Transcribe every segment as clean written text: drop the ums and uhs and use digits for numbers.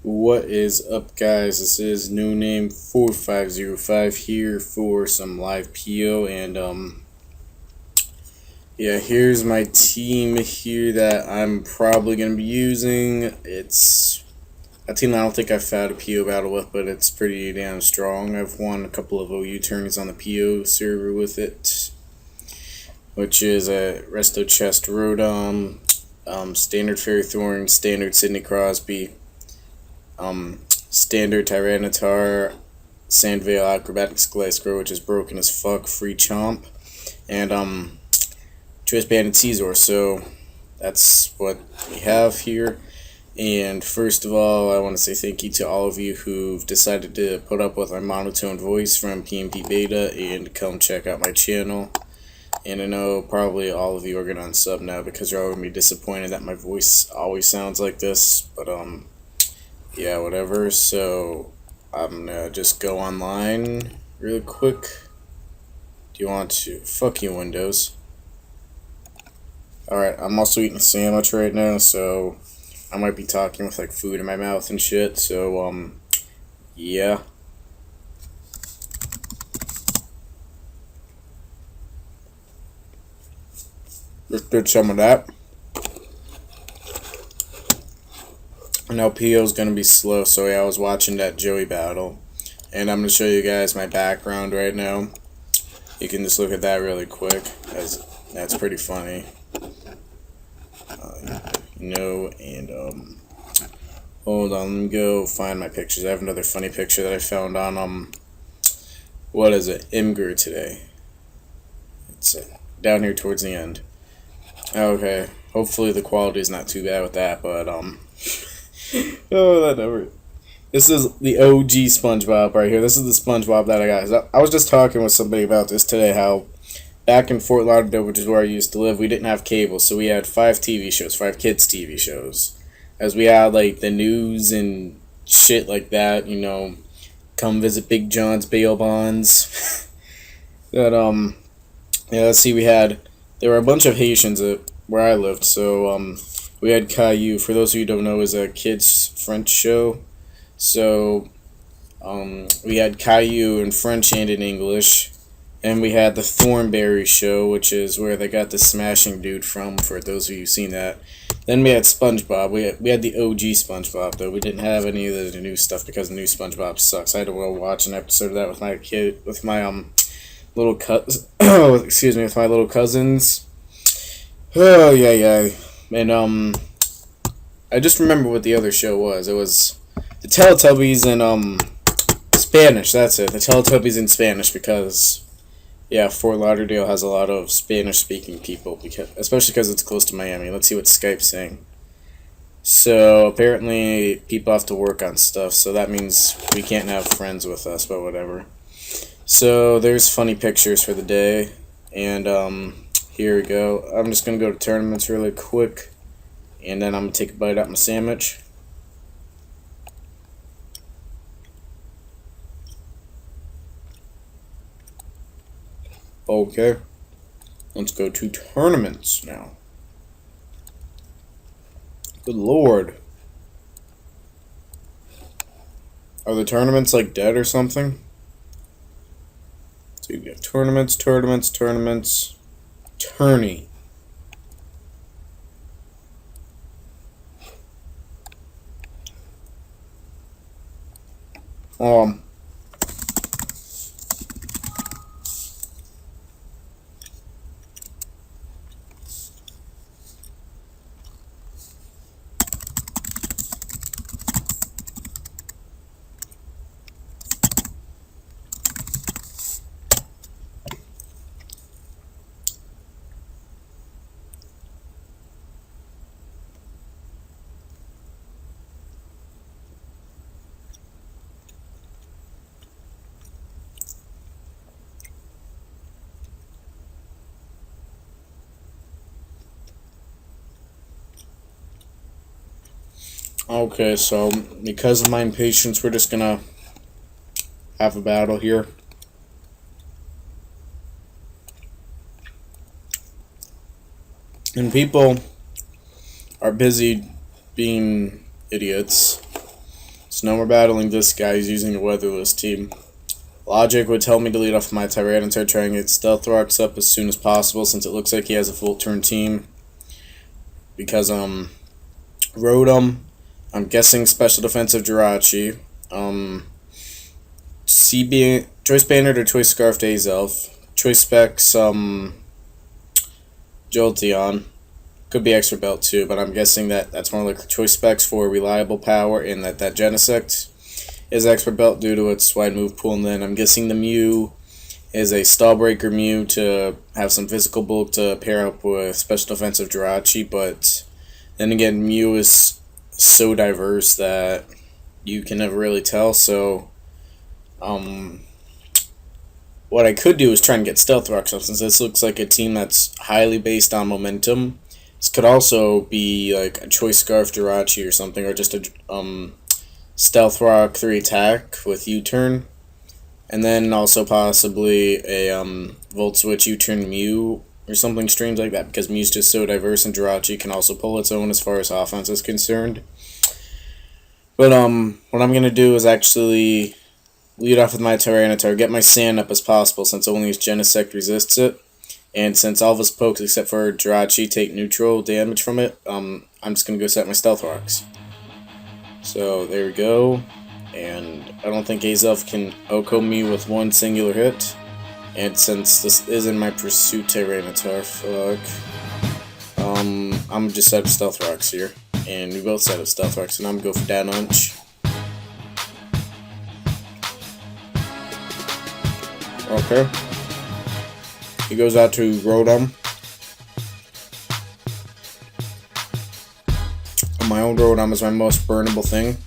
What is up, guys? This is new name 4505 here for some live PO, and yeah, here's my team here that I'm probably gonna be using. It's a team I don't think I've had a PO battle with, but it's pretty damn strong. I've won a couple of OU tourneys on the PO server with it, which is a Resto Chest Rodom, Standard Fairy Thorn, Standard Sidney Crosby, Standard Tyranitar, Sandvale Acrobatics Gliscor, which is broken as fuck, free chomp, and Choice Banded Caesar. So that's what we have here. And first of all, I want to say thank you to all of you who've decided to put up with my monotone voice from PMP Beta and come check out my channel. And I know probably all of you are going to unsub now because you're all going to be disappointed that my voice always sounds like this, but yeah, whatever. So I'm gonna just go online really quick. Do you want to? Fuck you, Windows. Alright, I'm also eating a sandwich right now, so I might be talking with like food in my mouth and shit, so yeah. Just did some of that. Now PO's gonna be slow, so yeah, I was watching that Joey battle, and I'm gonna show you guys my background right now. You can just look at that really quick, as that's pretty funny. And hold on, let me go find my pictures. I have another funny picture that I found on what is it, Imgur today. It's down here towards the end. Okay, hopefully the quality is not too bad with that, but oh, that never. This is the OG SpongeBob right here. This is the SpongeBob that I got. I was just talking with somebody about this today, how back in Fort Lauderdale, which is where I used to live, we didn't have cable, so we had 5 TV shows, 5 kids TV shows. As we had like the news and shit like that, you know, come visit Big John's bail bonds. But yeah, let's see, there were a bunch of Haitians where I lived, so we had Caillou. For those of you who don't know, is a kids French show. So we had Caillou in French and in English. And we had the Thornberry show, which is where they got the smashing dude from, for those of you who've seen that. Then we had SpongeBob. We had the OG SpongeBob, though. We didn't have any of the new stuff because the new SpongeBob sucks. I had to go watch an episode of that with my little excuse me, with my little cousins. Oh, yeah. And, I just remember what the other show was. It was the Teletubbies in, Spanish. That's it. The Teletubbies in Spanish, because yeah, Fort Lauderdale has a lot of Spanish-speaking people, especially because it's close to Miami. Let's see what Skype's saying. So, apparently, people have to work on stuff, so that means we can't have friends with us, but whatever. So, there's funny pictures for the day, and, here we go. I'm just going to go to tournaments really quick, and then I'm going to take a bite out of my sandwich. Okay, let's go to tournaments now. Good lord. Are the tournaments like dead or something? So you get tournaments, tourney. Okay, so because of my impatience, we're just gonna have a battle here. And people are busy being idiots. So now we're battling this guy who's using a weatherless team. Logic would tell me to lead off my Tyranitar, try and get Stealth Rocks up as soon as possible, since it looks like he has a full turn team. Because, Rotom, I'm guessing Special Defensive Jirachi, Choice Banded or Choice Scarfed Azelf, Choice Specs, Jolteon, could be Extra Belt too, but I'm guessing that's more like Choice Specs for reliable power, and that Genesect is Expert Belt due to its wide move pool, and then I'm guessing the Mew is a Stallbreaker Mew to have some physical bulk to pair up with Special Defensive Jirachi, but then again, Mew is so diverse that you can never really tell, so what I could do is try and get Stealth Rocks up, since this looks like a team that's highly based on momentum. This could also be like a Choice Scarf Jirachi or something, or just a Stealth Rock 3 attack with U-turn, and then also possibly a Volt Switch U-turn Mew or something strange like that, because Mew's just so diverse, and Jirachi can also pull its own as far as offense is concerned. But what I'm gonna do is actually lead off with my Tyranitar, get my Sand up as possible, since only his Genesect resists it, and since all of his pokes except for Jirachi take neutral damage from it, I'm just gonna go set my Stealth Rocks. So there we go, and I don't think Azelf can OHKO me with one singular hit, and since this is in my Pursuit Tyranitar, I'm just set up Stealth Rocks here, and we both set up Stealth Rocks, and I'm gonna go for Dat Unch. Okay, he goes out to Rotom. My own Rotom is my most burnable thing,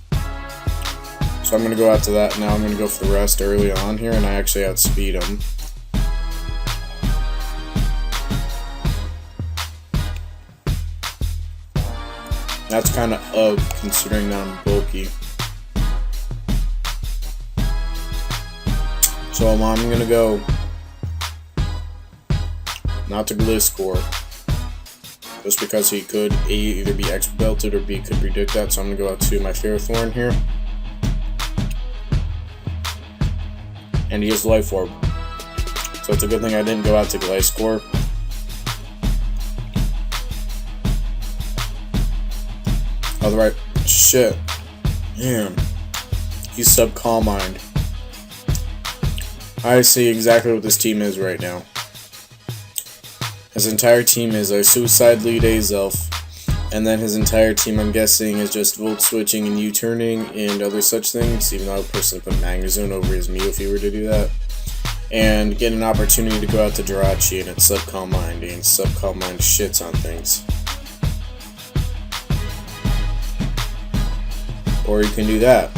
so I'm going to go out to that. Now I'm going to go for the rest early on here, and I actually outspeed him. That's kind of ugh, considering that I'm bulky. So I'm going to go not to Gliscor, just because he could A, either be Expert Belted, or B, could predict that, so I'm going to go out to my Ferrothorn here. And he has Life Orb, so it's a good thing I didn't go out to Gliscor. Alright, shit. Man, he's sub Calm Mind. I see exactly what this team is right now. His entire team is a Suicide Lead Azelf, and then his entire team, I'm guessing, is just Volt Switching and U-turning and other such things, even though I would personally put Magnezone over his Mew if he were to do that. And get an opportunity to go out to Jirachi, and it's Sub Calm Mind, and Sub Calm Mind shits on things. Or you can do that.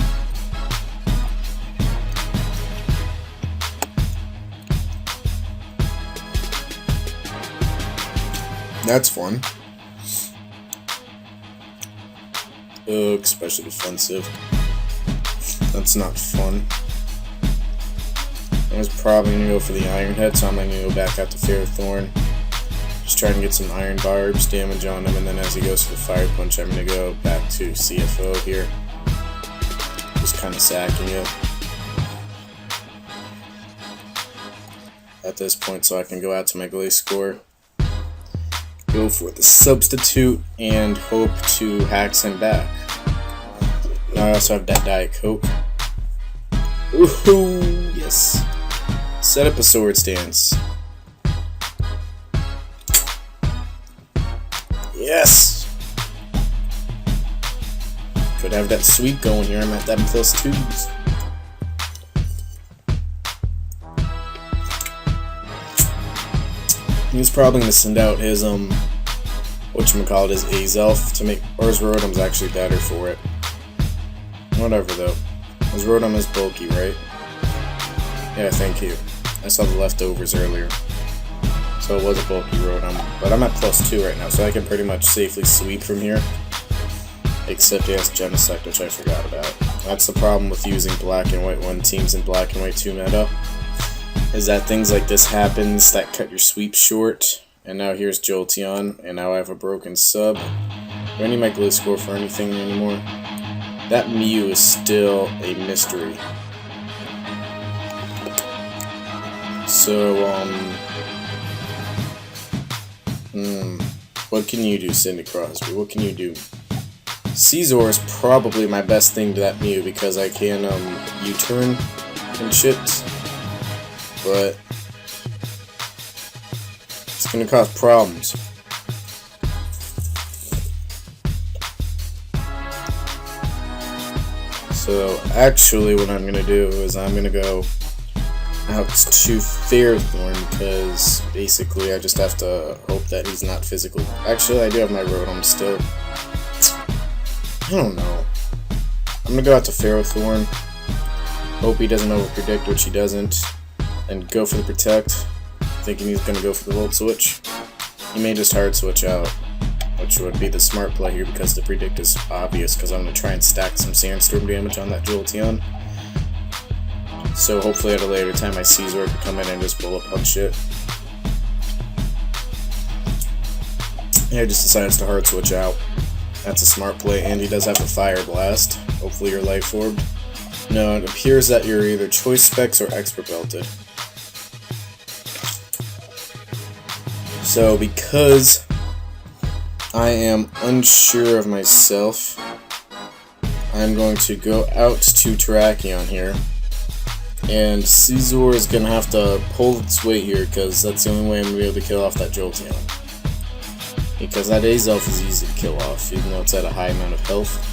That's fun. Ugh, special defensive. That's not fun. I was probably going to go for the Iron Head, so I'm going to go back out to Ferrothorn. Just try and get some Iron Barbs damage on him, and then as he goes for the Fire Punch, I'm going to go back to CFO here. Just kind of sacking it at this point, so I can go out to my Gliscor, go for the Substitute, and hope to hack him back. Now I also have that Diet Coke. Ooh, yes. Set up a Swords Dance. Yes! Could have that sweep going here. I'm at that +2s. He's probably going to send out his, whatchamacallit, his Azelf to make, or his Rotom's actually better for it. Whatever, though. His Rotom is bulky, right? Yeah, thank you. I saw the leftovers earlier. So it was a bulky Rotom. But I'm at +2 right now, so I can pretty much safely sweep from here. Except he has Genesect, which I forgot about. That's the problem with using Black and White 1 teams in Black and White 2 meta, is that things like this happens that cut your sweep short. And now here's Jolteon, and now I have a broken sub. Do I need my Gliscor for anything anymore? That Mew is still a mystery. So, what can you do, Cindy Crosby? What can you do? Scizor is probably my best thing to that Mew because I can, U-turn and shit. But it's gonna cause problems. So, actually, what I'm gonna do is I'm gonna go out to Fairthorn because basically I just have to hope that he's not physically. Actually, I do have my Rotom still. I don't know. I'm gonna go out to Fairthorn. Hope he doesn't overpredict, which he doesn't, and go for the Protect, thinking he's gonna go for the Volt Switch. He may just hard switch out, which would be the smart play here because the Predict is obvious because I'm gonna try and stack some Sandstorm damage on that Jolteon. So hopefully at a later time my Scizor can come in and just bullet punch it. Yeah, he just decides to hard switch out. That's a smart play, and he does have a Fire Blast. Hopefully you're Life Orbed. No, it appears that you're either Choice Specs or Expert Belted. So because I am unsure of myself, I'm going to go out to Terrakion here. And Scizor is going to have to pull its weight here because that's the only way I'm going to be able to kill off that Jolteon. Because that Azelf is easy to kill off, even though it's at a high amount of health.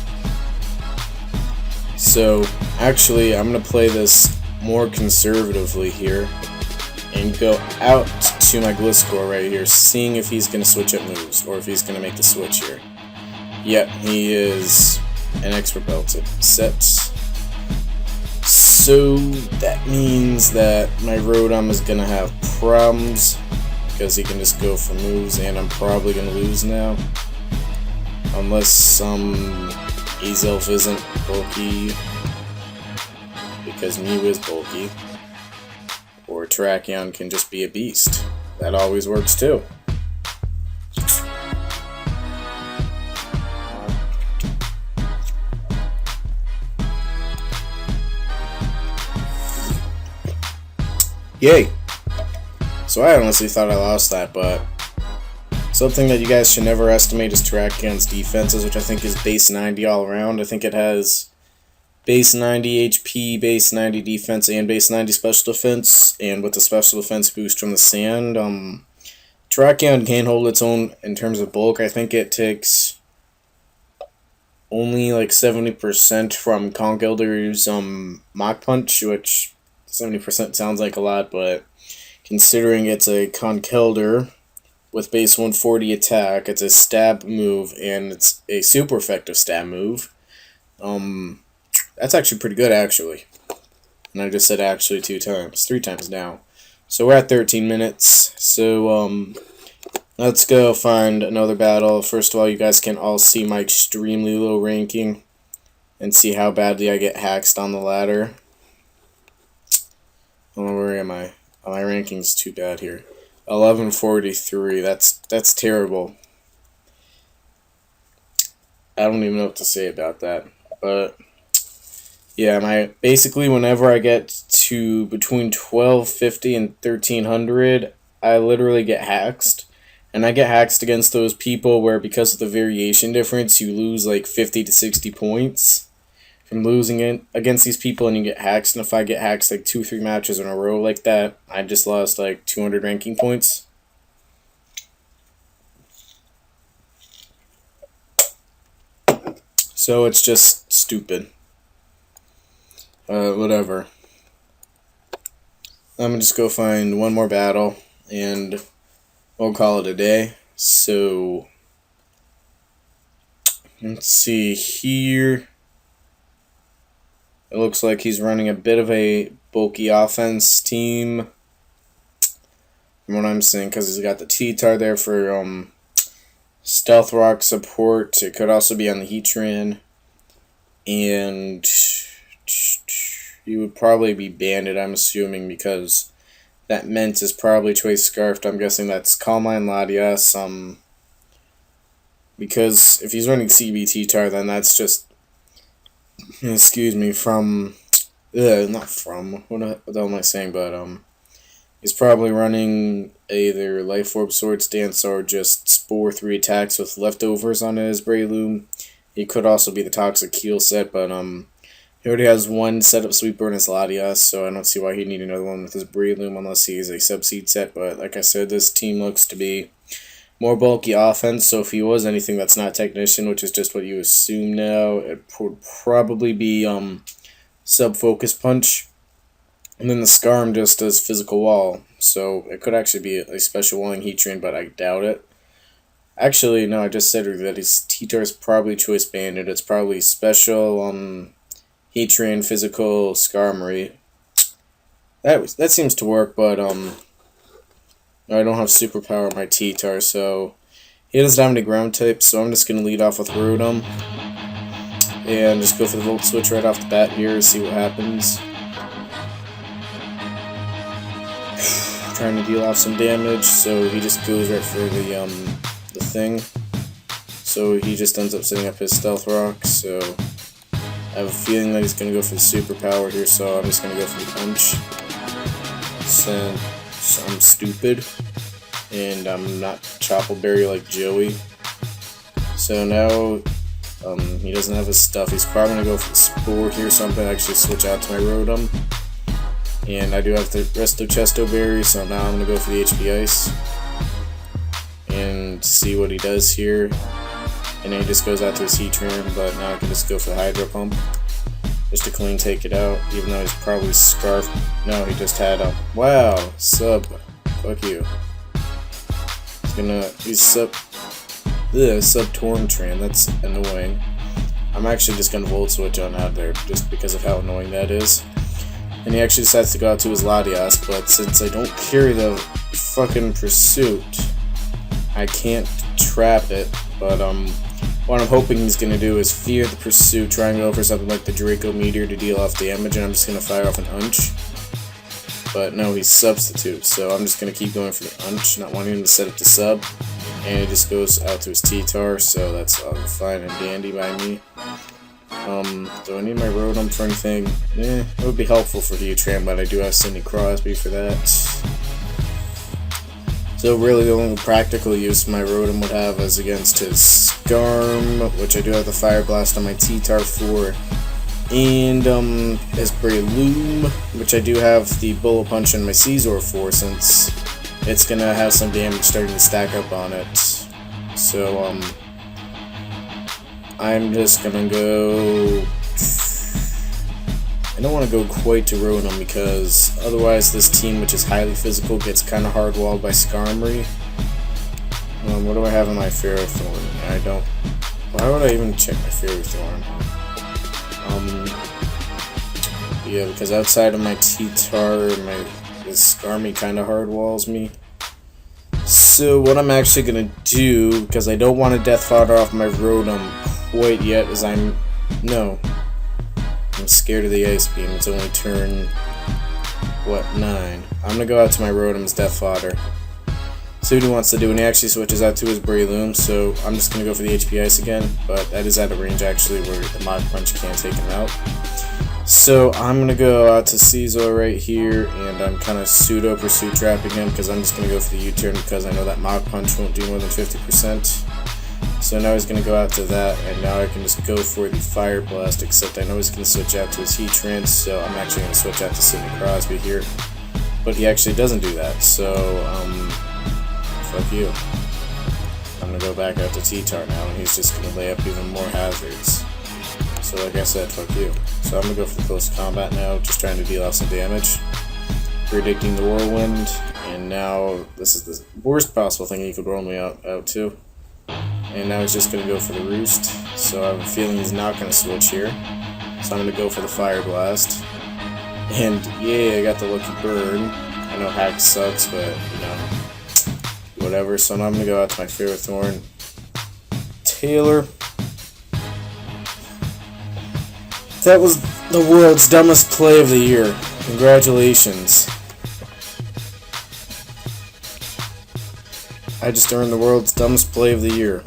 So, actually, I'm going to play this more conservatively here. And go out to my Gliscor right here, seeing if he's going to switch up moves, or if he's going to make the switch here. Yep, he is an Expert Belted. Set. So that means that my Rotom is going to have problems because he can just go for moves, and I'm probably going to lose now. Unless some Azelf isn't bulky, because Mew is bulky. Or Terrakion can just be a beast. That always works too. Yay! So I honestly thought I lost that, but something that you guys should never estimate is Terrakion's defenses, which I think is base 90 all around. I think it has base 90 HP, base 90 defense, and base 90 special defense, and with the special defense boost from the sand, Terrakion can hold its own in terms of bulk. I think it takes only like 70% from Conkeldur's Mach Punch, which 70% sounds like a lot, but considering it's a Conkeldurr with base 140 attack, it's a stab move, and it's a super effective stab move. That's actually pretty good, actually. And I just said actually 3 times now. So we're at 13 minutes. So, let's go find another battle. First of all, you guys can all see my extremely low ranking and see how badly I get hacked on the ladder. Oh, where am I? Oh, my ranking's too bad here. 1143. That's terrible. I don't even know what to say about that. But yeah, basically whenever I get to between 1250 and 1300, I literally get hacked. And I get hacked against those people where because of the variation difference, you lose like 50 to 60 points from losing it against these people, and you get hacked. And if I get hacked like 2-3 matches in a row like that, I just lost like 200 ranking points. So it's just stupid. Whatever. I'm gonna just go find one more battle, and we'll call it a day. So let's see here. It looks like he's running a bit of a bulky offense team, from what I'm seeing, because he's got the T-Tar there for Stealth Rock support. It could also be on the Heatran, and he would probably be Banded, I'm assuming, because that Ment is probably Choice Scarfed. I'm guessing that's Calm Mind Latias. Because if he's running CBT Tar, then that's just excuse me, from, not from, what the hell am I saying, but, he's probably running either Life Orb Sword Stance or just Spore 3 attacks with leftovers on his Breloom. He could also be the Toxic Heal set, but, he already has one setup sweeper in his Latias, so I don't see why he'd need another one with his Breloom unless he is a Subseed set, but like I said, this team looks to be more bulky offense, so if he was anything that's not Technician, which is just what you assume now, it would probably be Sub-Focus Punch, and then the Skarm just does Physical Wall, so it could actually be a special walling Heatran, but I doubt it. Actually, no, I just said that his T-Tar is probably Choice Banded, it's probably special Heatran, Physical, Skarmory. That seems to work, but I don't have superpower on my T-Tar, so he doesn't have any ground types, so I'm just going to lead off with Rotom. And just go for the Volt Switch right off the bat here, see what happens. Trying to deal off some damage, so he just goes right for the thing. So he just ends up setting up his Stealth Rock, so I have a feeling that he's going to go for the superpower here, so I'm just going to go for the Punch. Since I'm stupid, and I'm not Choppleberry like Joey. So now, he doesn't have his stuff. He's probably going to go for the Spore here, so I'm going to actually switch out to my Rotom. And I do have the Resto Chesto Berry, so now I'm going to go for the HP Ice. And see what he does here. And then he just goes out to his Heatran, but now I can just go for the Hydro Pump. Just to clean take it out, even though he's probably Scarf. No, he just had a, wow, Sub. Fuck you. He's Sub Torntran, that's annoying. I'm actually just gonna Volt Switch on out there, just because of how annoying that is. And he actually decides to go out to his Latias, but since I don't carry the fucking Pursuit, I can't trap it, but what I'm hoping he's going to do is fear the Pursuit, try and go for something like the Draco Meteor to deal off damage, and I'm just going to fire off an Unch. But no, he's Substitute, so I'm just going to keep going for the Unch, not wanting him to set up the Sub. And he just goes out to his T-Tar, so that's fine and dandy by me. Do I need my Rotom for anything? It would be helpful for Heatran, but I do have Sidney Crosby for that. So really the only practical use my Rotom would have is against his Skarm, which I do have the Fire Blast on my T-Tar for, and his Breloom, which I do have the Bullet Punch on my Scizor for, since it's going to have some damage starting to stack up on it. So I'm just going to go, I don't want to go quite to Rotom because otherwise this team, which is highly physical, gets kind of hard-walled by Skarmory. What do I have on my Ferrothorn? I don't... Why would I even check my Ferrothorn? Yeah, because outside of my T-Tar, this Skarmy kind of hard-walls me. So what I'm actually going to do, because I don't want to Death Fodder off my Rotom quite yet, is I'm scared of the Ice Beam. It's only turn, 9. I'm going to go out to my Rotom's Death Fodder. See what he wants to do, and he actually switches out to his Breloom, so I'm just going to go for the HP Ice again, but that is out of range actually where the Mach Punch can't take him out. So I'm going to go out to Scizor right here, and I'm kind of pseudo Pursuit trapping him because I'm just going to go for the U-turn because I know that Mach Punch won't do more than 50%. So now he's going to go out to that, and now I can just go for the Fire Blast, except I know he's going to switch out to his Heatran, so I'm actually going to switch out to Sidney Crosby here. But he actually doesn't do that, so, fuck you. I'm going to go back out to T-Tar now, and he's just going to lay up even more hazards. So like I said, fuck you. So I'm going to go for the close combat now, just trying to deal off some damage. Predicting the Whirlwind, and now this is the worst possible thing he could roll me out to. And now he's just going to go for the Roost, so I have a feeling he's not going to switch here. So I'm going to go for the Fire Blast. And yeah, I got the lucky burn. I know Hack sucks, but you know, whatever. So now I'm going to go out to my Ferrothorn. Taylor. That was the world's dumbest play of the year. Congratulations. I just earned the world's dumbest play of the year.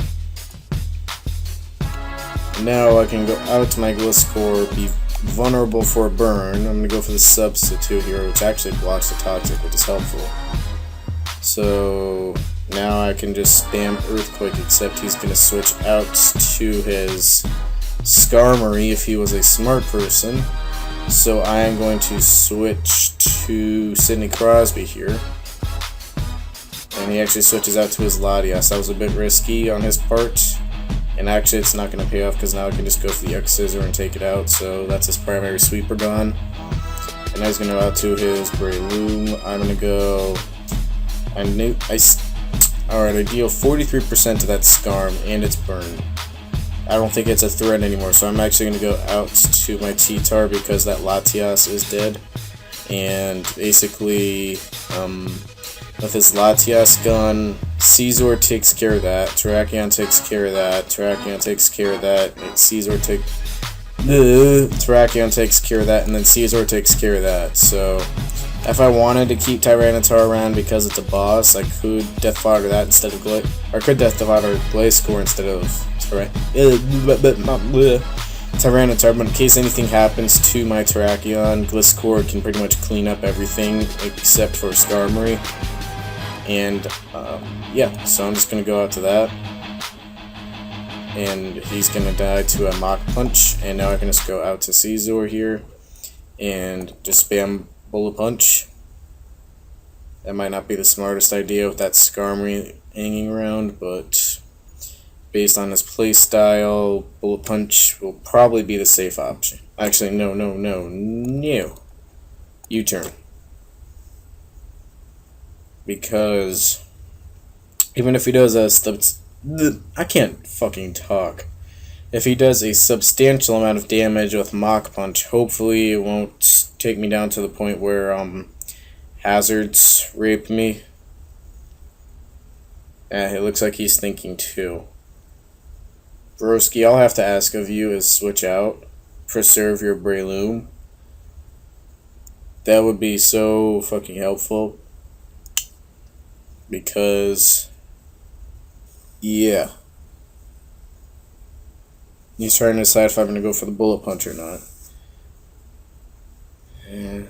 now I can go out to my Gliscor, be vulnerable for a burn. I'm going to go for the substitute here, which actually blocks the toxic, which is helpful. So now I can just spam Earthquake, except he's going to switch out to his Skarmory if he was a smart person. So I am going to switch to Sidney Crosby here. And he actually switches out to his Latias. That was a bit risky on his part. And actually it's not going to pay off because now I can just go for the X-Scissor and take it out. So that's his primary sweeper gone. And now he's going to go out to his Breloom. I'm going to go... Alright, I deal 43% to that Skarm and it's burned. I don't think it's a threat anymore, so I'm actually going to go out to my T-Tar because that Latias is dead. And basically, with his Latias gun, Scizor takes care of that, Terrakion takes care of that, Terrakion takes care of that, Terrakion takes care of that, and then Scizor takes care of that. So if I wanted to keep Tyranitar around because it's a boss, I could Death Fodder that instead of Death Fodder Gliscor instead of Tyranitar, but in case anything happens to my Terrakion, Gliscor can pretty much clean up everything except for Skarmory. And yeah, so I'm just going to go out to that. And he's going to die to a Mach Punch, and now I can just go out to Scizor here and just spam Bullet Punch. That might not be the smartest idea with that Skarmory hanging around, but based on his playstyle, Bullet Punch will probably be the safe option. Actually, no. U-turn. Because even if he does I can't fucking talk. If he does a substantial amount of damage with Mach Punch, hopefully it won't take me down to the point where Hazards rape me. It looks like he's thinking too. Broski, all I have to ask of you is switch out, preserve your Breloom. That would be so fucking helpful. Because, yeah. He's trying to decide if I'm going to go for the Bullet Punch or not. And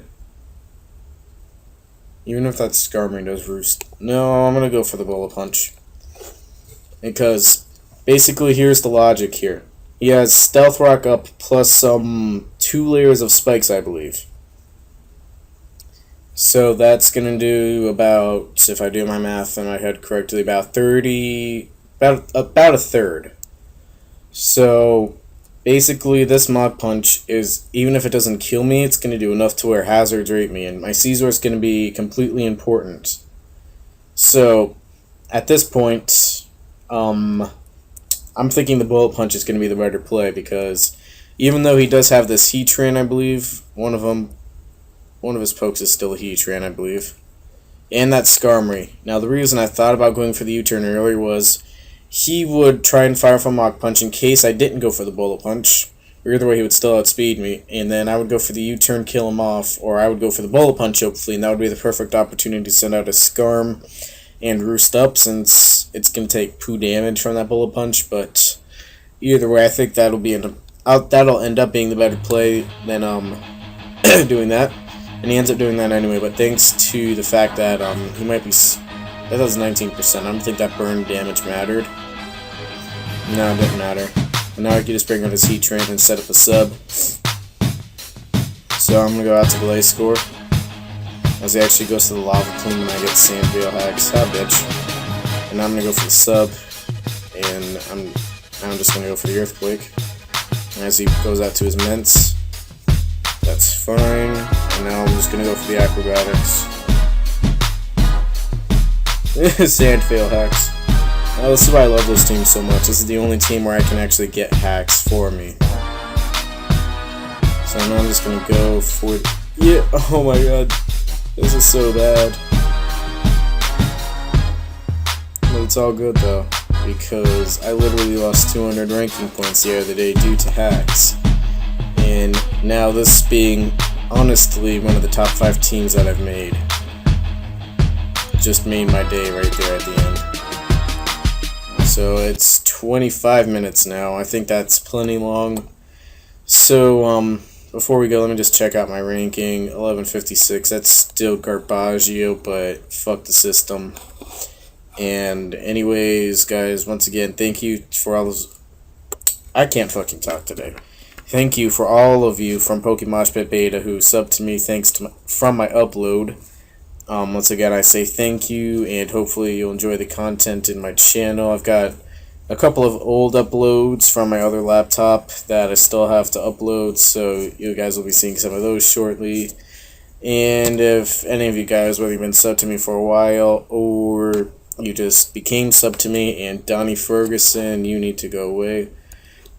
even if that Skarmory does roost. No, I'm going to go for the Bullet Punch. Because basically, here's the logic here. He has Stealth Rock up plus some 2 layers of spikes, I believe. So that's going to do about, if I do my math in my head correctly, about a third. So basically, this Mach Punch is, even if it doesn't kill me, it's going to do enough to where Hazards rape me, and my Scizor is going to be completely important. So at this point, I'm thinking the Bullet Punch is going to be the better play, because even though he does have this Heatran, I believe, one of his pokes is still a Heatran, I believe, and that Skarmory. Now, the reason I thought about going for the U-turn earlier was he would try and fire off a Mach Punch in case I didn't go for the Bullet Punch, or either way he would still outspeed me, and then I would go for the U-turn, kill him off, or I would go for the Bullet Punch, hopefully, and that would be the perfect opportunity to send out a Skarm and roost up, since it's going to take poo damage from that Bullet Punch. But either way, I think that'll end up being the better play than doing that. And he ends up doing that anyway, but thanks to the fact that he might be... That does 19%. I don't think that burn damage mattered. No, it didn't matter. And now I can just bring out his Heatran and set up a sub. So I'm going to go out to Gliscor, as he actually goes to the Lava Plume and I get Sandveil Hacks. Ah, bitch. And now I'm going to go for the sub, and I'm just going to go for the Earthquake. And as he goes out to his Mints, that's fine. And now I'm just going to go for the Acrobatics. Sandveil Hacks. This is why I love this team so much. This is the only team where I can actually get hacks for me. So now I'm just going to go for... Yeah, oh my god. This is so bad. But it's all good though, because I literally lost 200 ranking points the other day due to hacks. And now this being, honestly, one of the top 5 teams that I've made. Just made my day right there at the end. So it's 25 minutes now. I think that's plenty long. So, before we go, let me just check out my ranking. 1156. That's still Garbaggio, but fuck the system. And anyways, guys, once again, thank you for all those. I can't fucking talk today. Thank you for all of you from Pokemon Beta who subbed to me from my upload. Once again, I say thank you, and hopefully you'll enjoy the content in my channel. I've got a couple of old uploads from my other laptop that I still have to upload, so you guys will be seeing some of those shortly. And if any of you guys, whether you've been subbed to me for a while or you just became sub to me, and Donnie Ferguson, you need to go away.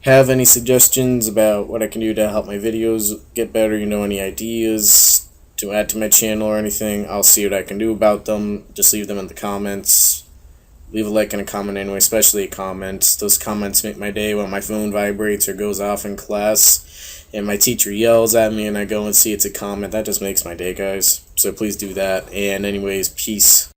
Have any suggestions about what I can do to help my videos get better? You know, any ideas to add to my channel or anything? I'll see what I can do about them. Just leave them in the comments. Leave a like and a comment anyway, especially a comment. Those comments make my day when my phone vibrates or goes off in class and my teacher yells at me and I go and see it's a comment. That just makes my day, guys. So please do that. And anyways, peace.